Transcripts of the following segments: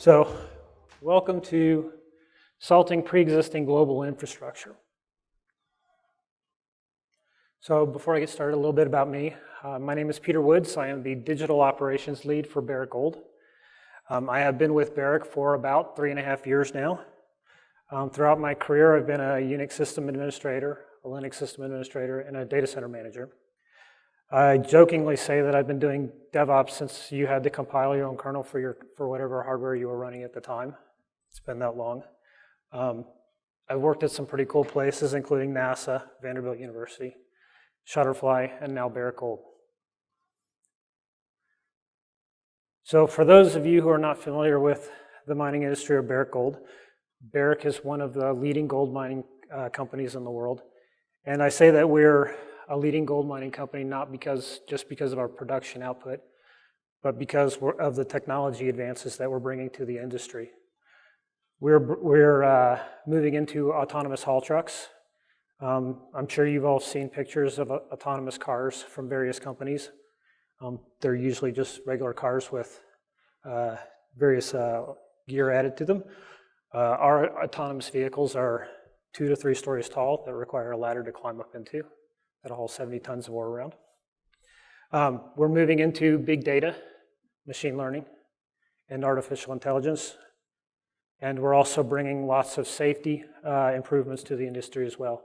So, welcome to Salting Pre-Existing Global Infrastructure. So before I get started, a little bit about me. My name is Peter Woods. I am the Digital Operations Lead for Barrick Gold. I have been with Barrick for about 3.5 years now. Throughout my career, I've been a Unix system administrator, a Linux system administrator, and a data center manager. I jokingly say that I've been doing DevOps since you had to compile your own kernel for whatever hardware you were running at the time. It's been that long. I've worked at some pretty cool places, including NASA, Vanderbilt University, Shutterfly, and now Barrick Gold. So for those of you who are not familiar with the mining industry or Barrick Gold, Barrick is one of the leading gold mining companies in the world. And I say that we're a leading gold mining company not just because of our production output, but because of the technology advances that we're bringing to the industry. We're moving into autonomous haul trucks. I'm sure you've all seen pictures of autonomous cars from various companies. They're usually just regular cars with various gear added to them. Our autonomous vehicles are 2 to 3 stories tall that require a ladder to climb up into. That'll haul 70 tons of ore around. We're moving into big data, machine learning, and artificial intelligence. And we're also bringing lots of safety improvements to the industry as well.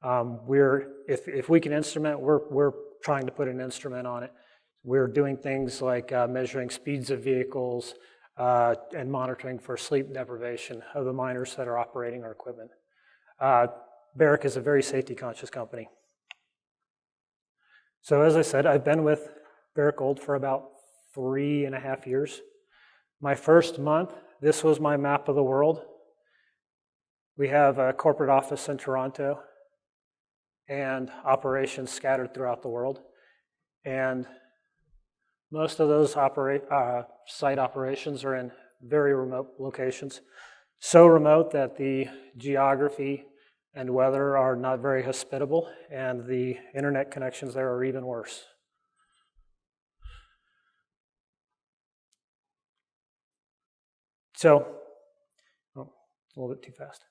If we can instrument, we're trying to put an instrument on it. We're doing things like measuring speeds of vehicles and monitoring for sleep deprivation of the miners that are operating our equipment. Barrick is a very safety-conscious company. So as I said, I've been with Barrick Gold for about 3.5 years. My first month, this was my map of the world. We have a corporate office in Toronto and operations scattered throughout the world. And most of those site operations are in very remote locations. So remote that the geography and weather are not very hospitable, and the internet connections there are even worse. So, a little bit too fast.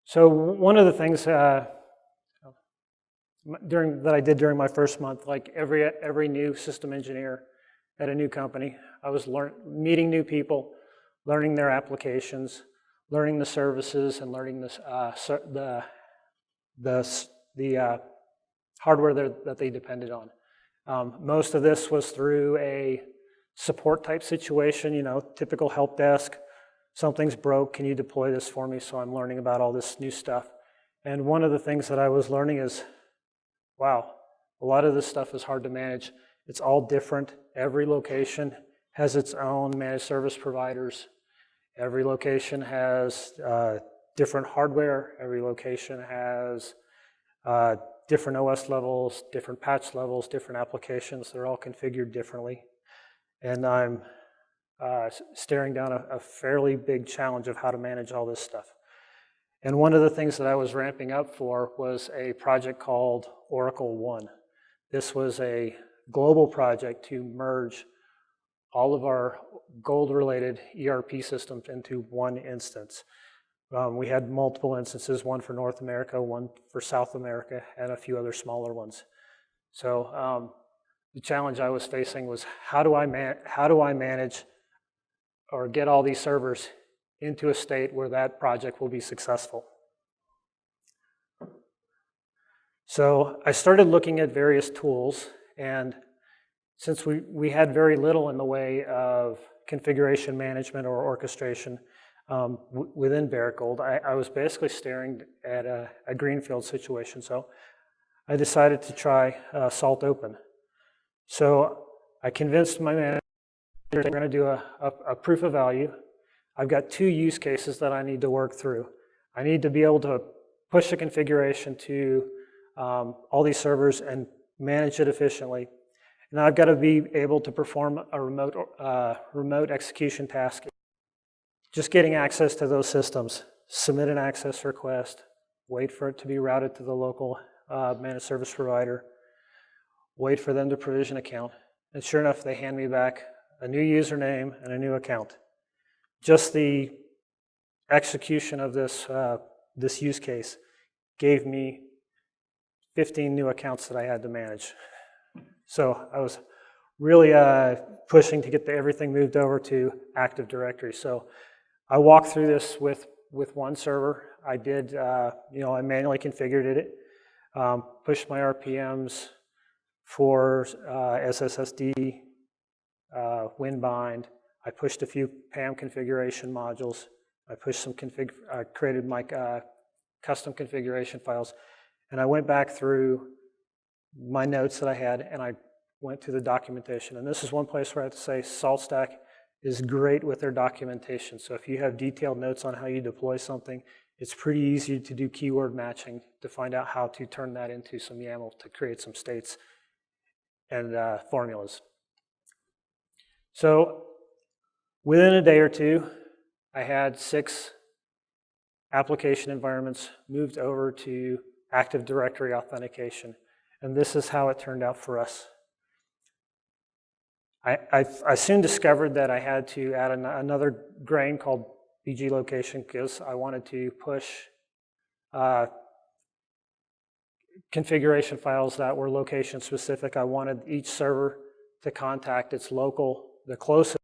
So one of the things that I did during my first month, like every new system engineer at a new company, I was meeting new people, learning their applications, learning the services, and learning the hardware that they depended on. Most of this was through a support type situation, typical help desk. Something's broke, can you deploy this for me? So I'm learning about all this new stuff. And one of the things that I was learning is, wow, a lot of this stuff is hard to manage. It's all different. Every location has its own managed service providers. Every location has different hardware. Every location has different OS levels, different patch levels, different applications. They're all configured differently. And I'm staring down a fairly big challenge of how to manage all this stuff. And one of the things that I was ramping up for was a project called Oracle One. This was a global project to merge all of our gold-related ERP systems into one instance. We had multiple instances, one for North America, one for South America, and a few other smaller ones. So the challenge I was facing was how do I manage or get all these servers into a state where that project will be successful. So I started looking at various tools, and since we had very little in the way of configuration management or orchestration within Barrick Gold, I was basically staring at a greenfield situation. So I decided to try Salt Open. So I convinced my manager we're going to do a proof of value. I've got 2 use cases that I need to work through. I need to be able to push the configuration to all these servers and manage it efficiently. And I've got to be able to perform a remote execution task. Just getting access to those systems, submit an access request, wait for it to be routed to the local managed service provider, wait for them to provision an account, and sure enough, they hand me back a new username and a new account. just the execution of this, this use case gave me 15 new accounts that I had to manage. So I was really pushing to get everything moved over to Active Directory. So I walked through this with one server. I did, I manually configured it, pushed my RPMs for SSSD, WinBind. I pushed a few PAM configuration modules. I pushed some created my custom configuration files, and I went back through my notes that I had, and I went through the documentation. And this is one place where I have to say SaltStack is great with their documentation. So if you have detailed notes on how you deploy something, it's pretty easy to do keyword matching to find out how to turn that into some YAML to create some states and formulas. So within a day or two, I had 6 application environments moved over to Active Directory authentication. And this is how it turned out for us. I soon discovered that I had to add another grain called BG location because I wanted to push configuration files that were location specific. I wanted each server to contact its local, the closest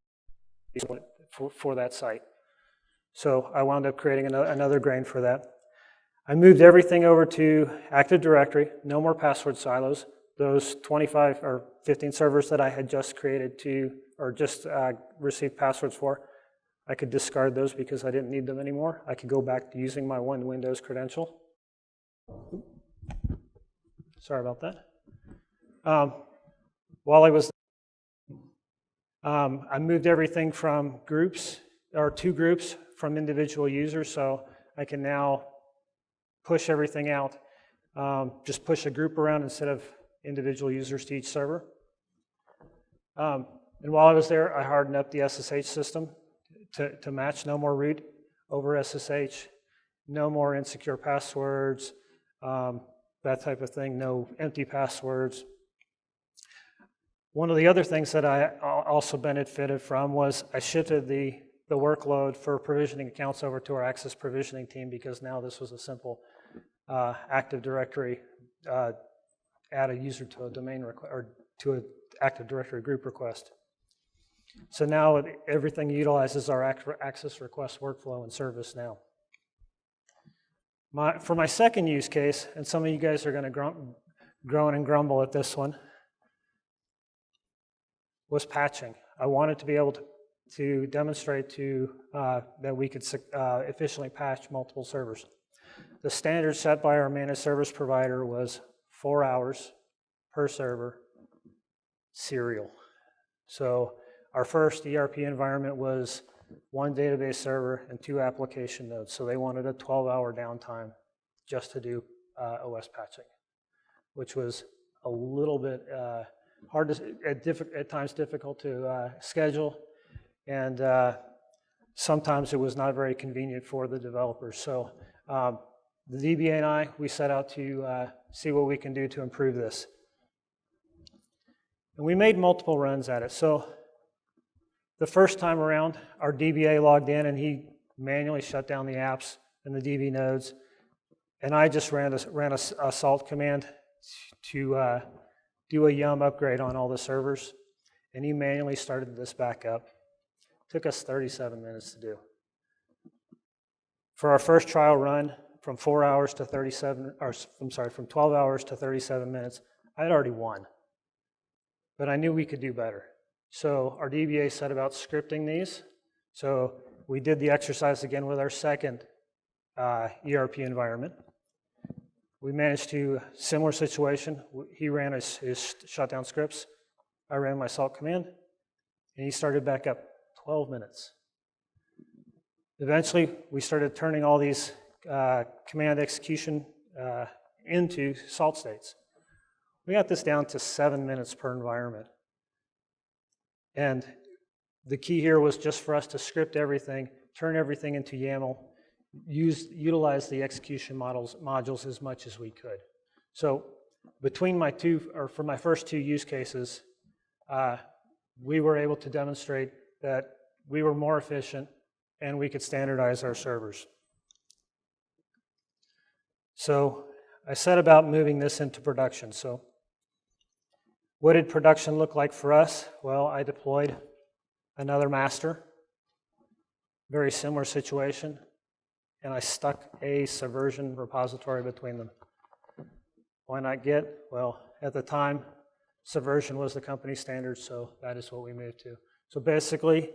for that site. So I wound up creating another grain for that. I moved everything over to Active Directory, no more password silos. Those 25 or 15 servers that I had just created or just received passwords for, I could discard those because I didn't need them anymore. I could go back to using my one Windows credential. Sorry about that. While I was I moved everything from groups, or 2 groups from individual users, so I can now push everything out. Just push a group around instead of individual users to each server. And while I was there, I hardened up the SSH system to match. No more root over SSH, no more insecure passwords, that type of thing, no empty passwords. One of the other things that I also benefited from was I shifted the workload for provisioning accounts over to our access provisioning team because now this was a simple Active Directory add a user to a domain or to an Active Directory group request. So now everything utilizes our access request workflow and service now. For my second use case, and some of you guys are going to groan and grumble at this one, was patching. I wanted to be able to demonstrate that we could efficiently patch multiple servers. The standard set by our managed service provider was 4 hours per server, serial. So our first ERP environment was 1 database server and 2 application nodes. So they wanted a 12-hour downtime just to do OS patching, which was a little bit hard to, at times difficult to schedule, and sometimes it was not very convenient for the developers. So the DBA and I, we set out to see what we can do to improve this. And we made multiple runs at it. So the first time around, our DBA logged in and he manually shut down the apps and the DB nodes. And I just ran a salt command to do a yum upgrade on all the servers. And he manually started this back up. Took us 37 minutes to do. For our first trial run, from 4 hours to 37, or I'm sorry, from 12 hours to 37 minutes, I had already won. But I knew we could do better. So our DBA set about scripting these. So we did the exercise again with our second ERP environment. We managed to, similar situation, he ran his shutdown scripts, I ran my salt command, and he started back up 12 minutes. Eventually, we started turning all these command execution into salt states. We got this down to 7 minutes per environment. And the key here was just for us to script everything, turn everything into YAML, utilize the execution modules as much as we could. So between for my first 2 use cases, we were able to demonstrate that we were more efficient and we could standardize our servers. So I set about moving this into production. So what did production look like for us? Well, I deployed another master, very similar situation, and I stuck a Subversion repository between them. Why not Git? Well, at the time, Subversion was the company standard, so that is what we moved to. So basically,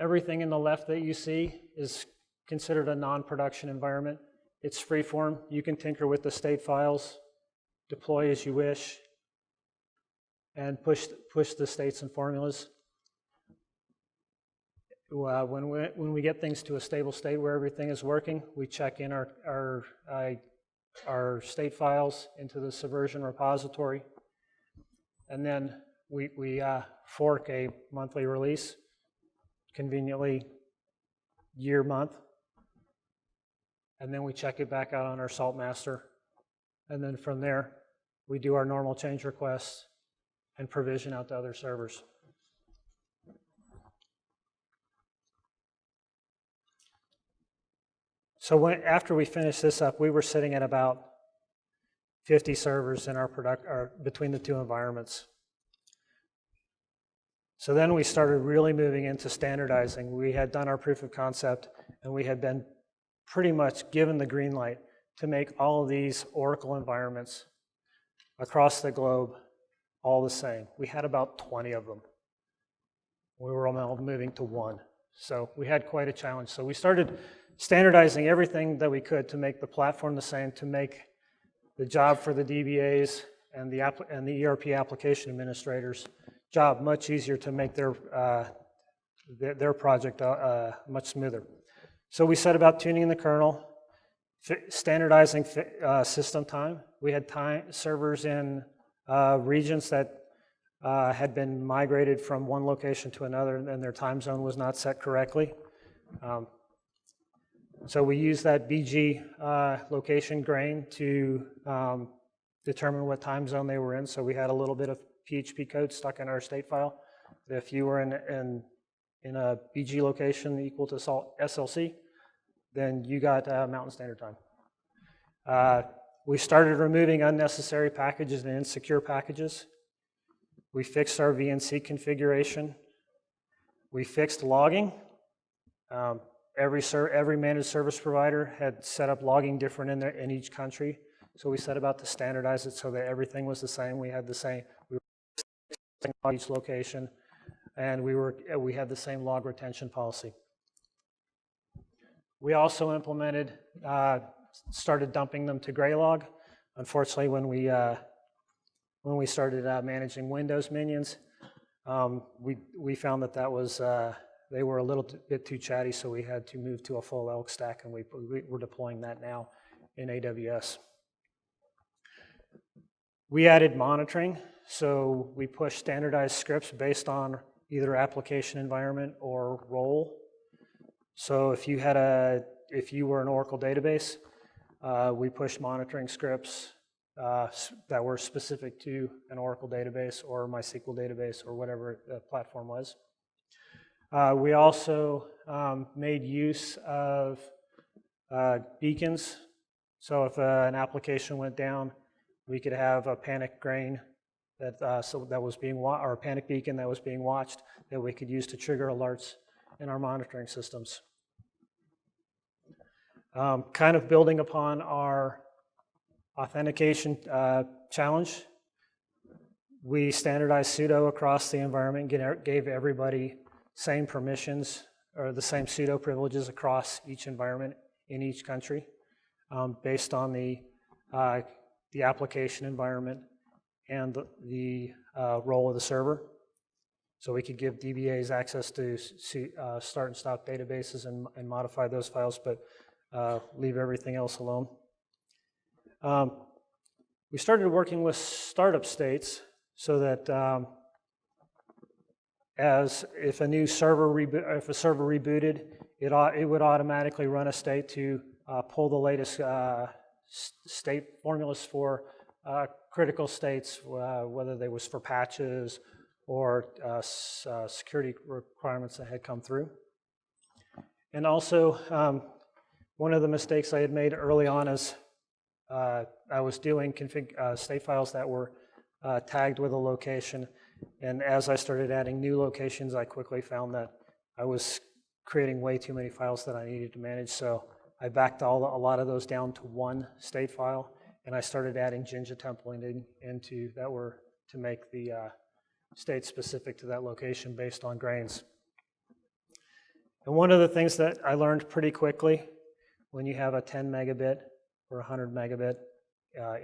everything in the left that you see is considered a non-production environment. It's freeform. You can tinker with the state files, deploy as you wish, and push the states and formulas. When we get things to a stable state where everything is working, we check in our state files into the Subversion repository, and then we fork a monthly release, conveniently year, month, and then we check it back out on our salt master, and then from there we do our normal change requests and provision out to other servers. So after we finished this up, we were sitting at about 50 servers in between the two environments. So then we started really moving into standardizing. We had done our proof of concept, and we had been pretty much given the green light to make all of these Oracle environments across the globe all the same. We had about 20 of them. We were all moving to one. So we had quite a challenge. So we started standardizing everything that we could to make the platform the same, to make the job for the DBAs and the ERP application administrators job much easier, to make their project much smoother. So we set about tuning the kernel, standardizing system time. We had servers in regions that had been migrated from one location to another, and their time zone was not set correctly. So we used that BG location grain to determine what time zone they were in. So we had a little bit of PHP code stuck in our state file. If you were in a BG location equal to SLC, then you got Mountain Standard Time. We started removing unnecessary packages and insecure packages. We fixed our VNC configuration. We fixed logging. Every managed service provider had set up logging different in each country. So we set about to standardize it so that everything was the same. We had the same. We were each location, and we had the same log retention policy. We also implemented, started dumping them to Graylog. Unfortunately, when we started managing Windows minions, we found that was they were a little bit too chatty, so we had to move to a full elk stack, and we're deploying that now in AWS. We added monitoring, so we pushed standardized scripts based on either application environment or role. So if you were an Oracle database, we pushed monitoring scripts that were specific to an Oracle database or MySQL database or whatever the platform was. We also made use of beacons. So if an application went down, we could have a panic grain that was being or a panic beacon that was being watched that we could use to trigger alerts in our monitoring systems. Kind of building upon our authentication challenge, we standardized sudo across the environment, gave everybody same permissions or the same sudo privileges across each environment in each country, based on the application environment and the role of the server. So we could give DBAs access to start and stop databases and modify those files, but leave everything else alone. We started working with startup states so that if a server rebooted, it would automatically run a state to pull the latest state formulas for critical states, whether they was for patches or security requirements that had come through. And also, one of the mistakes I had made early on is I was doing state files that were tagged with a location, and as I started adding new locations, I quickly found that I was creating way too many files that I needed to manage, so I backed a lot of those down to one state file, and I started adding Jinja templating into that were to make the state specific to that location based on grains. And one of the things that I learned pretty quickly when you have a 10 megabit or 100 megabit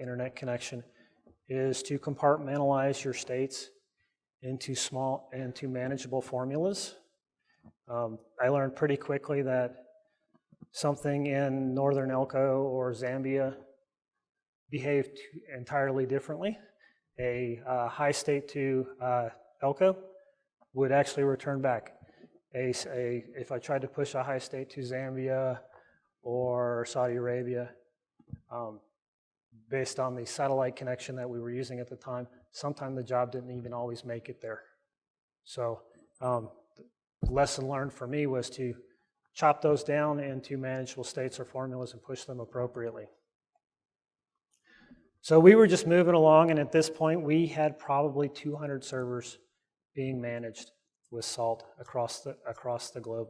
internet connection is to compartmentalize your states into manageable formulas. I learned pretty quickly that something in northern Elko or Zambia behaved entirely differently. A high state to Elko would actually return back. If I tried to push a high state to Zambia or Saudi Arabia, based on the satellite connection that we were using at the time, sometimes the job didn't even always make it there. So the lesson learned for me was to chop those down into manageable states or formulas and push them appropriately. So we were just moving along, and at this point we had probably 200 servers being managed with SALT across the globe.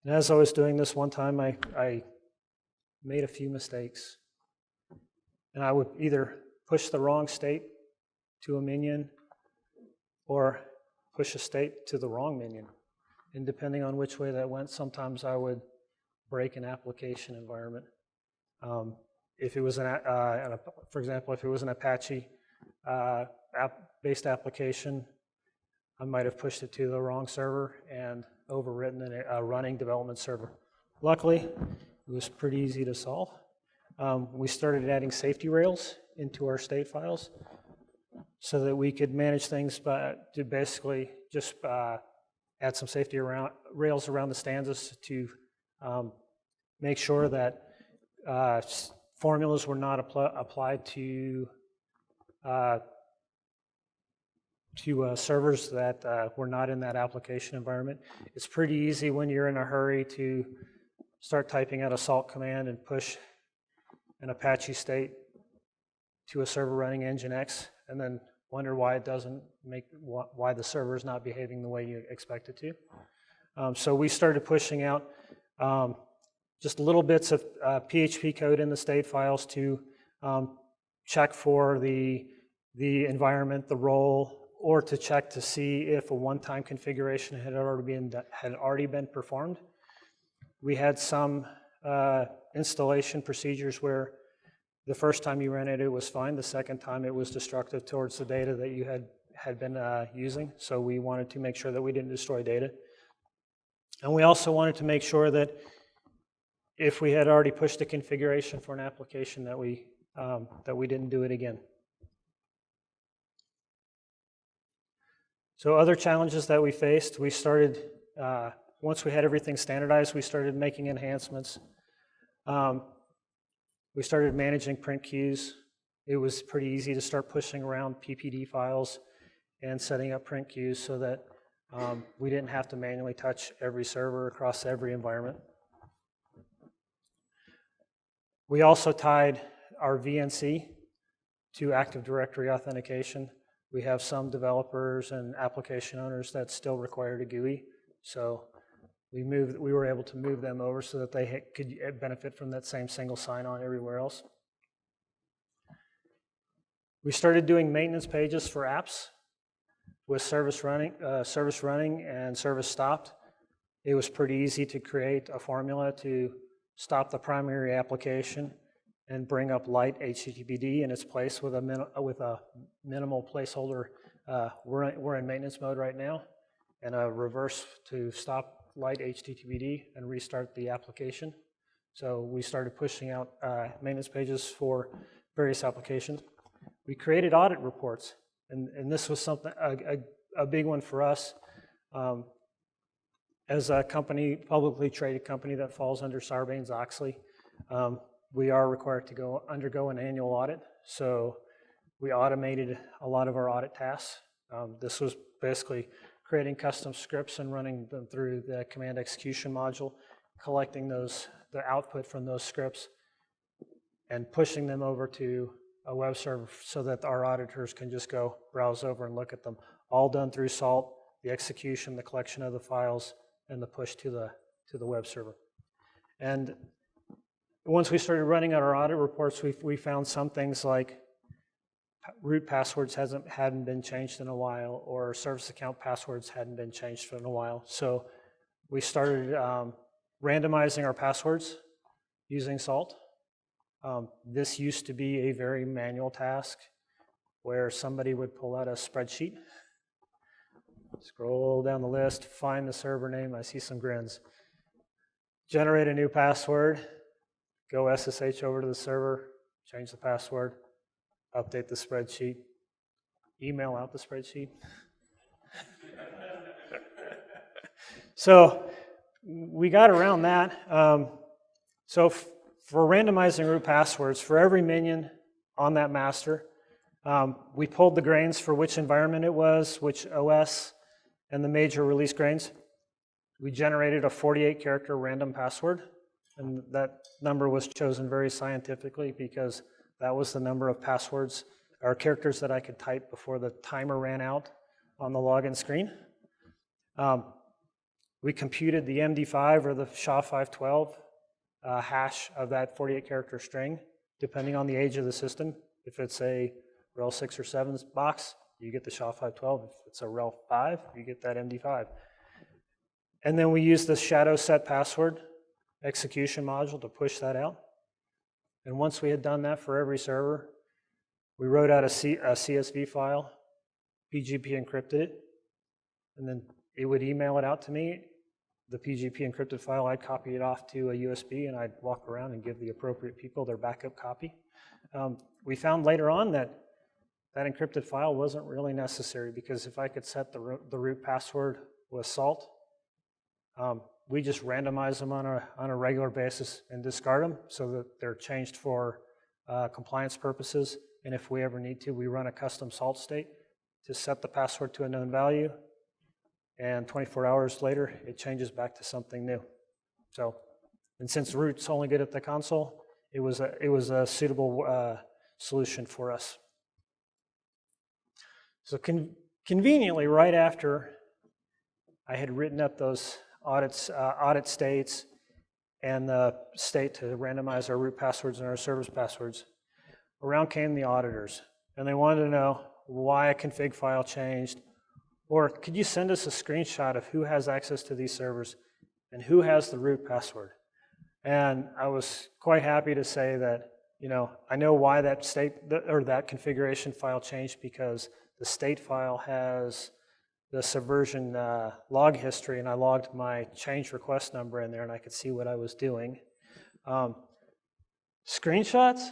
And as I was doing this one time, I made a few mistakes. And I would either push the wrong state to a minion or push a state to the wrong minion. And depending on which way that went, sometimes I would break an application environment. If it was for example, if it was an Apache based application, I might have pushed it to the wrong server and overwritten a running development server. Luckily, it was pretty easy to solve. We started adding safety rails into our state files so that we could manage things to basically just add some safety rails around the stanzas to make sure that formulas were not applied to servers that were not in that application environment. It's pretty easy when you're in a hurry to start typing out a SALT command and push an Apache state to a server running Nginx, and then wonder why why the server is not behaving the way you expect it to. So we started pushing out just little bits of PHP code in the state files to check for the environment, the role, or to check to see if a one-time configuration had already been performed. We had some installation procedures where the first time you ran it was fine. The second time it was destructive towards the data that you had been using. So we wanted to make sure that we didn't destroy data. And we also wanted to make sure that if we had already pushed a configuration for an application that we didn't do it again. So other challenges that we faced, we started, once we had everything standardized, we started making enhancements. We started managing print queues. It was pretty easy to start pushing around PPD files and setting up print queues so that we didn't have to manually touch every server across every environment. We also tied our VNC to Active Directory authentication. We have some developers and application owners that still required a GUI, so we were able to move them over so that they could benefit from that same single sign-on everywhere else. We started doing maintenance pages for apps with service running and service stopped. It was pretty easy to create a formula to stop the primary application and bring up light HTTPD in its place with a minimal placeholder. We're in maintenance mode right now, and a reverse to stop light HTTPD and restart the application. So we started pushing out maintenance pages for various applications. We created audit reports, and this was something a big one for us. As a company, publicly traded company that falls under Sarbanes-Oxley, we are required to undergo an annual audit. So we automated a lot of our audit tasks This was basically creating custom scripts and running them through the command execution module, collecting the output from those scripts, and pushing them over to a web server so that our auditors can just go browse over and look at them. All done through SALT, the execution, the collection of the files, and the push to the web server. And once we started running our audit reports, we found some things like root passwords hadn't been changed in a while, or service account passwords hadn't been changed in a while. So we started randomizing our passwords using SALT. This used to be a very manual task where somebody would pull out a spreadsheet, scroll down the list, find the server name, I see some grins, generate a new password, go SSH over to the server, change the password, update the spreadsheet, email out the spreadsheet. So we got around that. So for randomizing root passwords, for every minion on that master, we pulled the grains for which environment it was, which OS, and the major release grains. We generated a 48-character random password, and that number was chosen very scientifically because that was the number of passwords or characters that I could type before the timer ran out on the login screen. We computed the MD5 or the SHA-512 hash of that 48-character string, depending on the age of the system. If it's a RHEL 6 or 7 box, you get the SHA-512. If it's a RHEL 5, you get that MD5. And then we used the shadow set password execution module to push that out. And once we had done that for every server, we wrote out a CSV file, PGP encrypted it, and then it would email it out to me. The PGP encrypted file, I'd copy it off to a USB, and I'd walk around and give the appropriate people their backup copy. We found later on that that encrypted file wasn't really necessary, because if I could set the root password with SALT, we just randomize them on a regular basis and discard them so that they're changed for compliance purposes. And if we ever need to, we run a custom SALT state to set the password to a known value. And 24 hours later, it changes back to something new. So, and since root's only good at the console, it was a suitable solution for us. So conveniently, right after I had written up those audit states and the state to randomize our root passwords and our service passwords, around came the auditors, and they wanted to know why a config file changed, or could you send us a screenshot of who has access to these servers and who has the root password? And I was quite happy to say that, I know why that state or that configuration file changed, because the state file has the subversion log history, and I logged my change request number in there, and I could see what I was doing. Screenshots?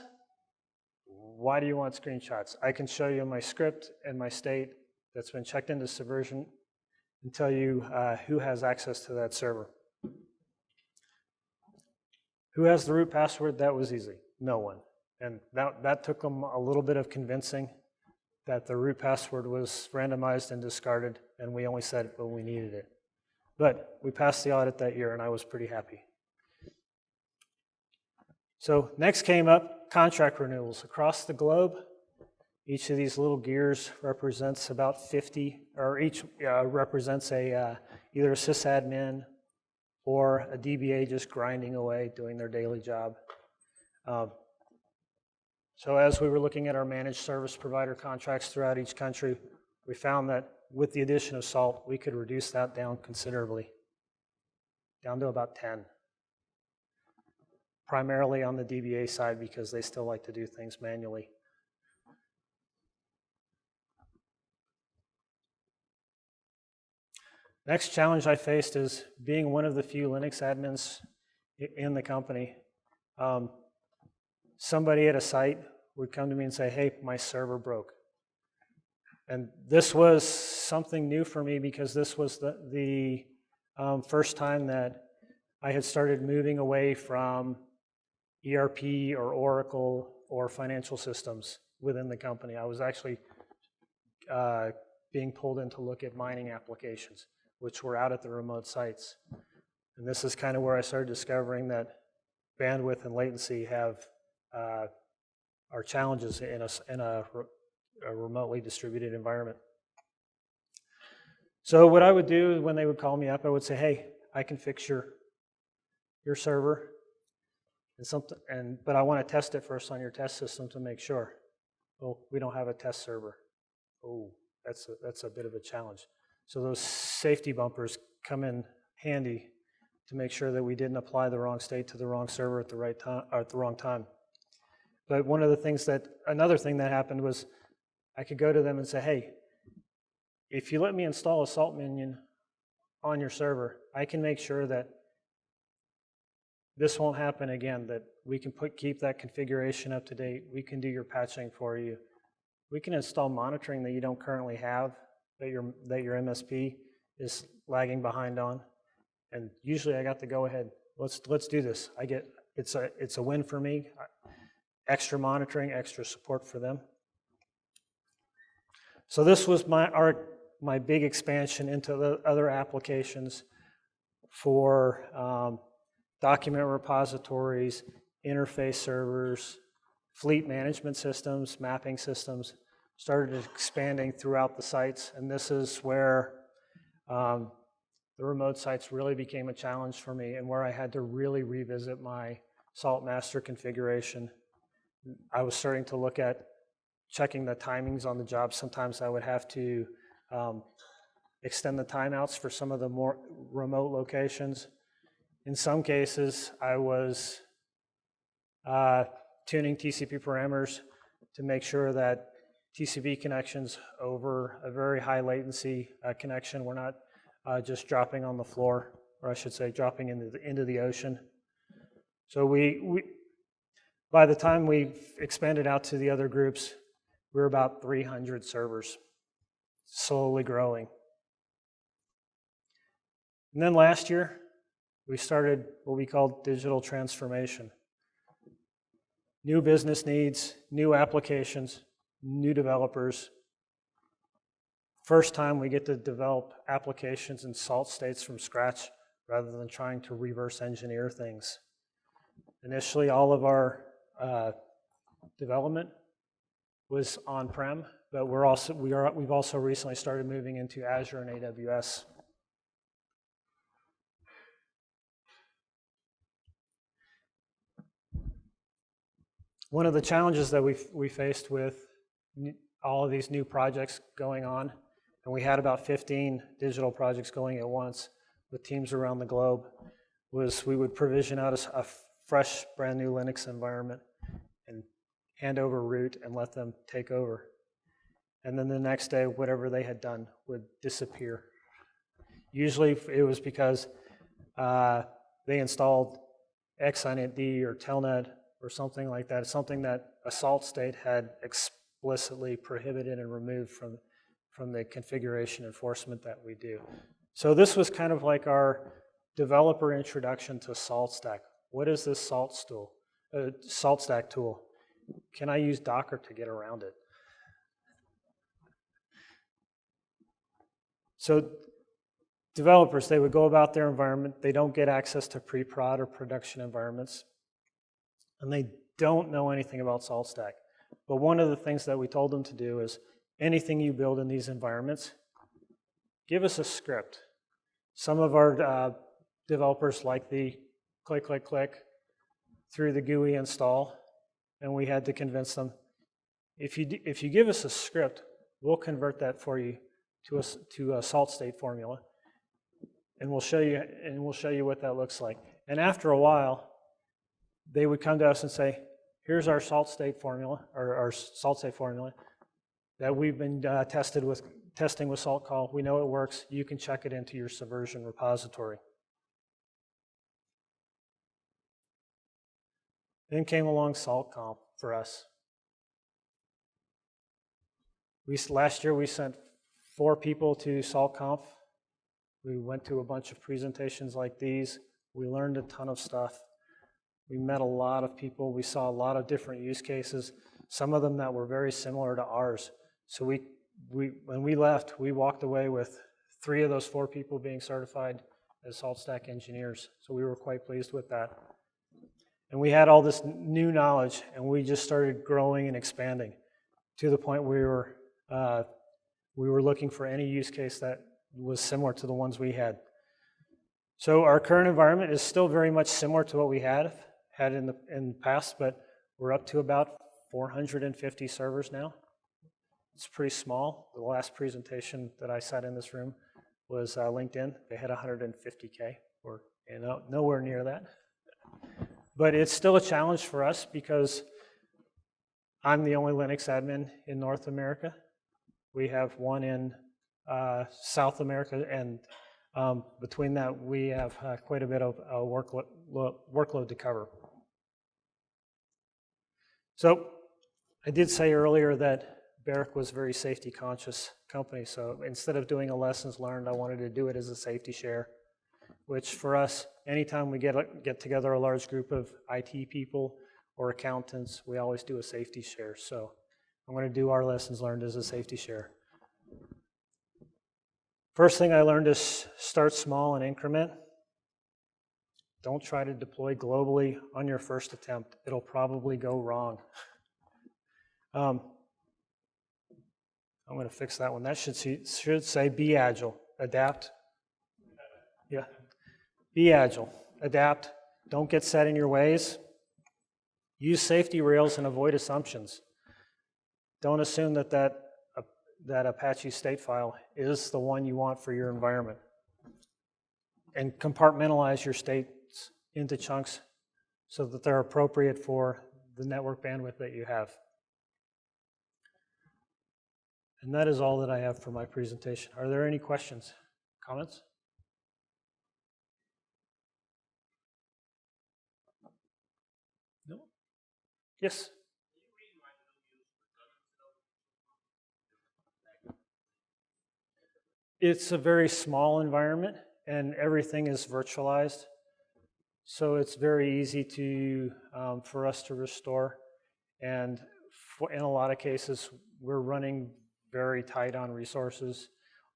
Why do you want screenshots? I can show you my script and my state that's been checked into subversion and tell you who has access to that server. Who has the root password? That was easy. No one. And that took them a little bit of convincing that the root password was randomized and discarded, and we only said it when we needed it. But we passed the audit that year, and I was pretty happy. So next came up contract renewals. Across the globe, each of these little gears represents about 50, or each represents either a sysadmin or a DBA just grinding away, doing their daily job. So as we were looking at our managed service provider contracts throughout each country, we found that with the addition of SALT, we could reduce that down considerably, down to about 10. Primarily on the DBA side, because they still like to do things manually. Next challenge I faced is being one of the few Linux admins in the company. Somebody at a site would come to me and say, hey, my server broke. And this was something new for me, because this was the first time that I had started moving away from ERP or Oracle or financial systems within the company. I was actually being pulled in to look at mining applications, which were out at the remote sites. And this is kind of where I started discovering that bandwidth and latency are challenges in a remotely distributed environment. So what I would do when they would call me up, I would say, hey, I can fix your server, but I want to test it first on your test system to make sure. Well, we don't have a test server. Oh, that's a bit of a challenge. So those safety bumpers come in handy to make sure that we didn't apply the wrong state to the wrong server at the right time or at the wrong time. But another thing that happened was I could go to them and say, hey, if you let me install a salt minion on your server, I can make sure that this won't happen again, that we can keep that configuration up to date. We can do your patching for you. We can install monitoring that you don't currently have, that your MSP is lagging behind on. And usually I got the go ahead. Let's do this. It's a win for me. Extra monitoring, extra support for them. So this was my big expansion into the other applications for document repositories, interface servers, fleet management systems, mapping systems. Started expanding throughout the sites, and this is where the remote sites really became a challenge for me, and where I had to really revisit my Salt Master configuration. I was starting to look at checking the timings on the job. Sometimes I would have to extend the timeouts for some of the more remote locations. In some cases, I was tuning TCP parameters to make sure that TCP connections over a very high latency connection were not just dropping on the floor, or I should say dropping into the ocean. So by the time we expanded out to the other groups, we were about 300 servers, slowly growing. And then last year, we started what we called digital transformation. New business needs, new applications, new developers. First time we get to develop applications in salt states from scratch rather than trying to reverse engineer things. Initially, all of our development was on-prem, but we've also recently started moving into Azure and AWS. One of the challenges that we faced with all of these new projects going on, and we had about 15 digital projects going at once with teams around the globe, was we would provision out a fresh, brand new Linux environment and hand over root and let them take over. And then the next day, whatever they had done would disappear. Usually it was because they installed XINET or Telnet or something like that, something that a salt state had explicitly prohibited and removed from the configuration enforcement that we do. So this was kind of like our developer introduction to SaltStack. What is this SaltStack tool? Can I use Docker to get around it? So developers, they would go about their environment. They don't get access to pre-prod or production environments, and they don't know anything about SaltStack. But one of the things that we told them to do is anything you build in these environments, give us a script. Some of our developers like the click, click, click through the GUI install, and we had to convince them, if you give us a script, we'll convert that for you to a salt state formula, and we'll show you what that looks like. And after a while, they would come to us and say, here's our salt state formula, or our salt state formula that we've been testing with SaltCall. We know it works. You can check it into your Subversion repository. Then came along SaltConf for us. Last year we sent 4 people to SaltConf. We went to a bunch of presentations like these. We learned a ton of stuff. We met a lot of people. We saw a lot of different use cases, some of them that were very similar to ours. So we when we left, we walked away with 3 of those 4 people being certified as salt stack engineers. So we were quite pleased with that. And we had all this new knowledge, and we just started growing and expanding to the point where we were looking for any use case that was similar to the ones we had. So our current environment is still very much similar to what we had in the past, but we're up to about 450 servers now. It's pretty small. The last presentation that I sat in this room was LinkedIn. They had 150K, or nowhere near that. But it's still a challenge for us because I'm the only Linux admin in North America. We have one in South America, and between that, we have quite a bit of workload to cover. So I did say earlier that Barrick was a very safety conscious company. So instead of doing a lessons learned, I wanted to do it as a safety share, which for us, anytime we get together a large group of IT people or accountants, we always do a safety share. So I'm going to do our lessons learned as a safety share. First thing I learned is start small and increment. Don't try to deploy globally on your first attempt. It'll probably go wrong. I'm going to fix that one. That should say be agile, adapt. Yeah. Be agile, adapt. Don't get set in your ways. Use safety rails and avoid assumptions. Don't assume that Apache state file is the one you want for your environment. And compartmentalize your states into chunks so that they're appropriate for the network bandwidth that you have. And that is all that I have for my presentation. Are there any questions, comments? No? Yes? It's a very small environment, and everything is virtualized. So it's very easy for us to restore. And in a lot of cases, we're running very tight on resources.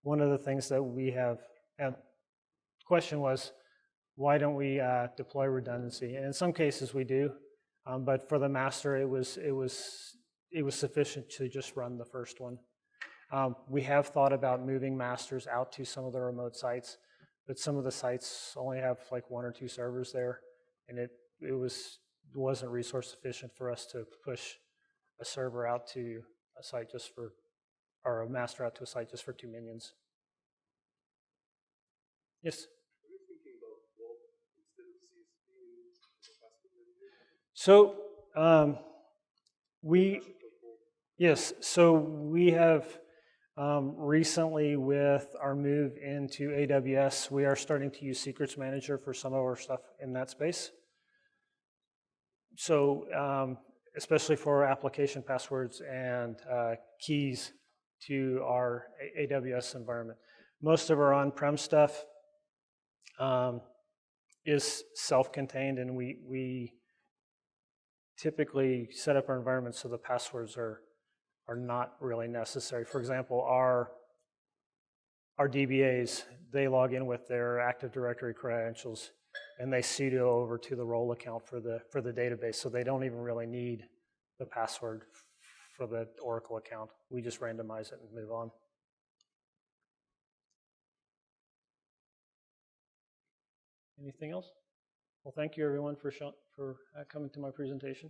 One of the things that we have, and the question was, why don't we deploy redundancy? And in some cases we do, but for the master, it was sufficient to just run the first one. We have thought about moving masters out to some of the remote sites, but some of the sites only have like 1 or 2 servers there, and it wasn't resource efficient for us to push a server out to a site or a master out to a site just for 2 minions. Yes? So we have recently, with our move into AWS, we are starting to use Secrets Manager for some of our stuff in that space. So especially for application passwords and keys to our AWS environment. Most of our on-prem stuff is self-contained, and we typically set up our environment so the passwords are not really necessary. For example, our DBAs, they log in with their Active Directory credentials, and they sudo over to the role account for the database, so they don't even really need the password for the Oracle account. We just randomize it and move on. Anything else? Well, thank you everyone for coming to my presentation.